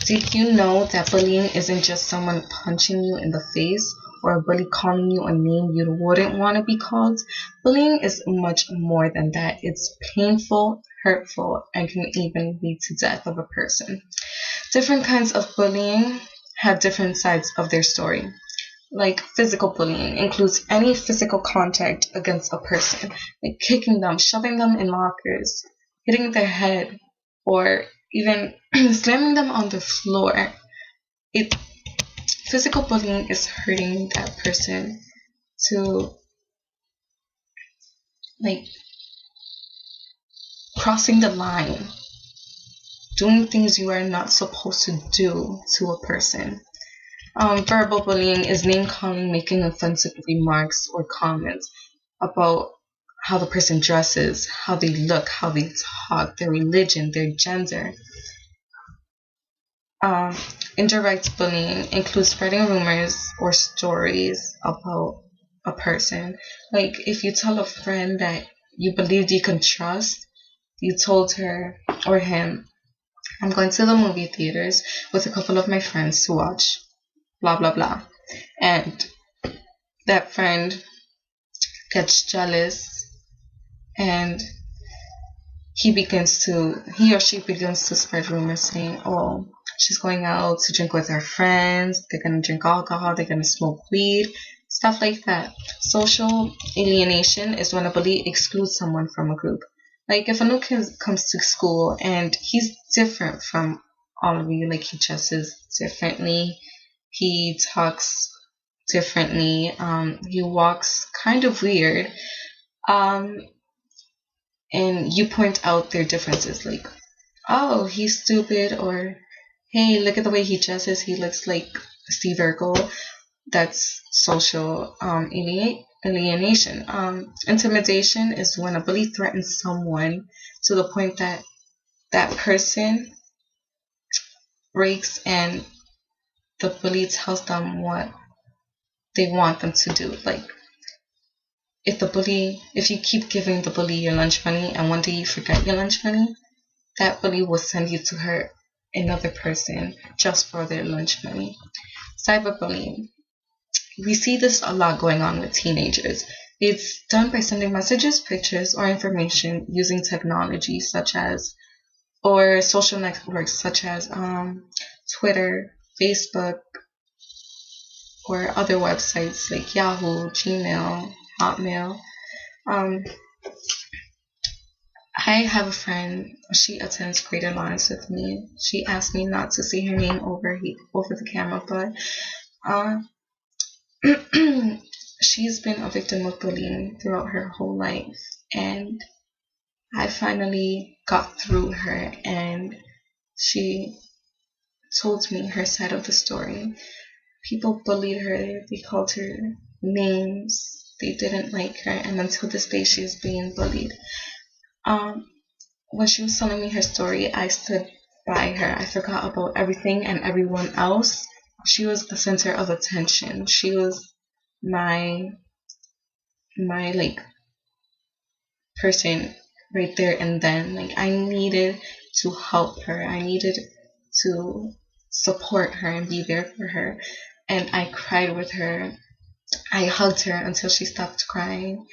Did you know that bullying isn't just someone punching you in the face or a bully calling you a name you wouldn't want to be called? Bullying is much more than that. It's painful, hurtful, and can even lead to death of a person. Different kinds of bullying have different sides of their story. Like physical bullying includes any physical contact against a person, like kicking them, shoving them in lockers, hitting their head, or even slamming them on the floor. It Physical bullying is hurting that person to, like, crossing the line, doing things you are not supposed to do to a person. Verbal bullying is name calling, making offensive remarks or comments about how the person dresses, how they look, how they talk, their religion, their gender. Um, Indirect bullying includes spreading rumors or stories about a person. Like if you tell a friend that you believed you can trust, you told her or him, I'm going to the movie theaters with a couple of my friends to watch blah blah blah. And that friend gets jealous and he or she begins to spread rumors saying, oh, she's going out to drink with her friends, they're going to drink alcohol, they're going to smoke weed, stuff like that. Social alienation is when a bully excludes someone from a group. Like if a new kid comes to school and he's different from all of you, like he dresses differently, he talks differently, he walks kind of weird, um, and you point out their differences, like, oh, he's stupid, or hey, look at the way he dresses, he looks like Steve Urkel. That's social alienation. Intimidation is when a bully threatens someone to the point that that person breaks and the bully tells them what they want them to do. Like if you keep giving the bully your lunch money and one day you forget your lunch money, that bully will send you to hurt another person just for their lunch money. Cyberbullying. We see this a lot going on with teenagers. It's done by sending messages, pictures, or information using technology or social networks such as Twitter, Facebook, or other websites like Yahoo, Gmail, Hotmail. Um, I have a friend. She attends Greater Lawrence with me. She asked me not to say her name over the camera, but she's been a victim of bullying throughout her whole life, and I finally got through her, and she told me her side of the story. People bullied her. They called her names. They didn't like her, and until this day, she's being bullied. When she was telling me her story, I stood by her. I forgot about everything and everyone else. She was the center of attention. She was my like person right there and then. Like I needed to help her. I needed to support her and be there for her. And I cried with her. I hugged her until she stopped crying.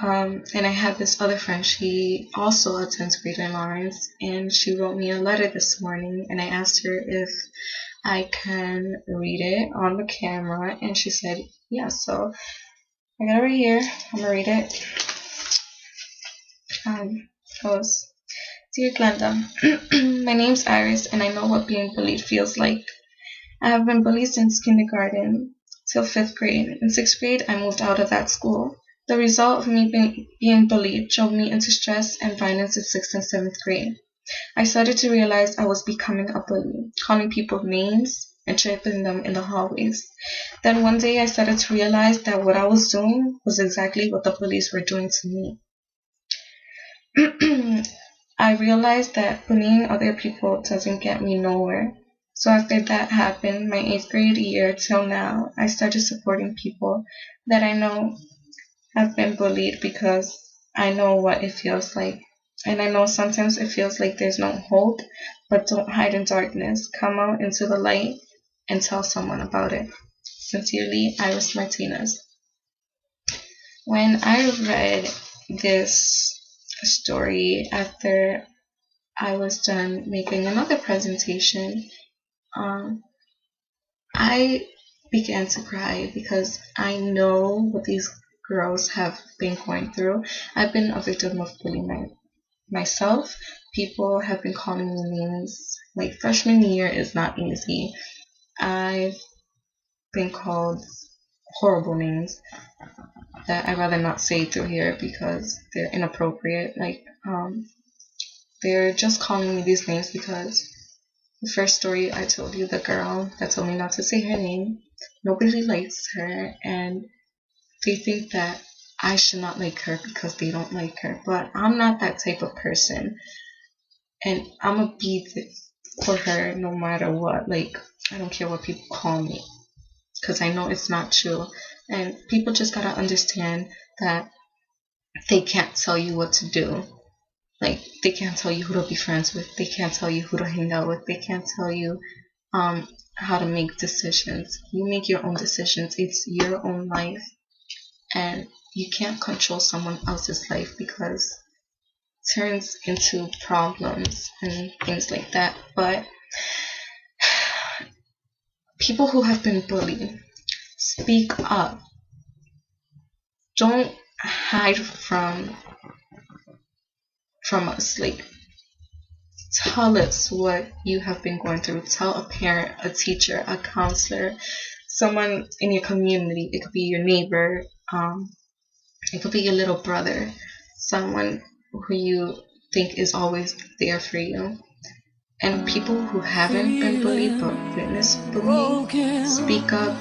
And I have this other friend, she also attends Greater Lawrence, and she wrote me a letter this morning, and I asked her if I can read it on the camera, and she said yeah. So I got it right here. I'm gonna read it. Goes, Dear Glenda, my name's Iris, and I know what being bullied feels like. I have been bullied since kindergarten till 5th grade. In 6th grade, I moved out of that school. The result of me being bullied drove me into stress and violence in 6th and 7th grade. I started to realize I was becoming a bully, calling people names and tripping them in the hallways. Then one day I started to realize that what I was doing was exactly what the bullies were doing to me. I realized that bullying other people doesn't get me nowhere. So after that happened, my 8th grade year till now, I started supporting people that I know have been bullied because I know what it feels like. And I know sometimes it feels like there's no hope, But don't hide in darkness. Come out into the light and tell someone about it. Sincerely, Iris Martinez. When I read this story after I was done making another presentation, I began to cry because I know what these girls have been going through. I've been a victim of bullying myself. People have been calling me names. Like, freshman year is not easy. I've been called horrible names that I'd rather not say through here because they're inappropriate. Like, they're just calling me these names because the first story I told you, the girl that told me not to say her name, nobody likes her, and they think that I should not like her because they don't like her. But I'm not that type of person, and I'm gonna be for her no matter what. Like, I don't care what people call me because I know it's not true. And people just gotta understand that they can't tell you what to do. Like, they can't tell you who to be friends with. They can't tell you who to hang out with. They can't tell you how to make decisions. You make your own decisions. It's your own life. And you can't control someone else's life because it turns into problems and things like that. But people who have been bullied, speak up. Don't hide from us. Like, tell us what you have been going through. Tell a parent, a teacher, a counselor, someone in your community. It could be your neighbor, it could be your little brother, someone who you think is always there for you. And people who haven't been bullied but witnessed bullying, speak up.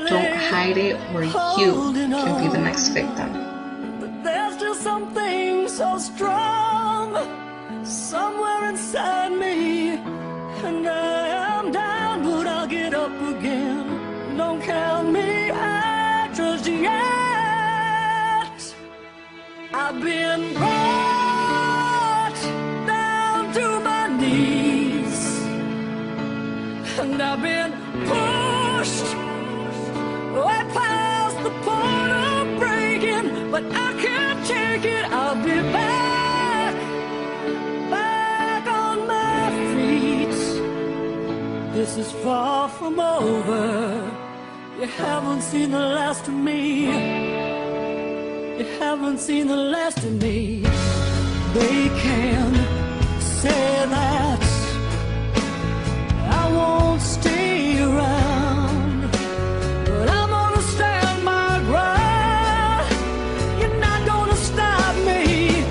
Don't hide it, or you can be the next victim. But there's just something so strong somewhere inside me, and I am down, but I'll get up again. Don't count me out just yet. I've been brought down to my knees, and I've been pushed way past the point of breaking, but I can't take it. I'll be back on my feet. This is far from over. You haven't seen the last of me. You haven't seen the last of me. They can say that I won't stay around, but I'm gonna stand my ground. You're not gonna stop me.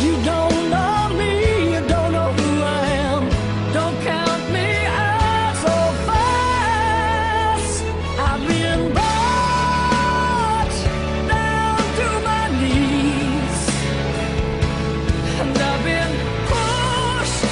You don't know me, you don't know who I am. Don't count me out so fast. I've been brought down to my knees, and I've been pushed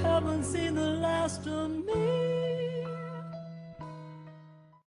haven't seen the last of me.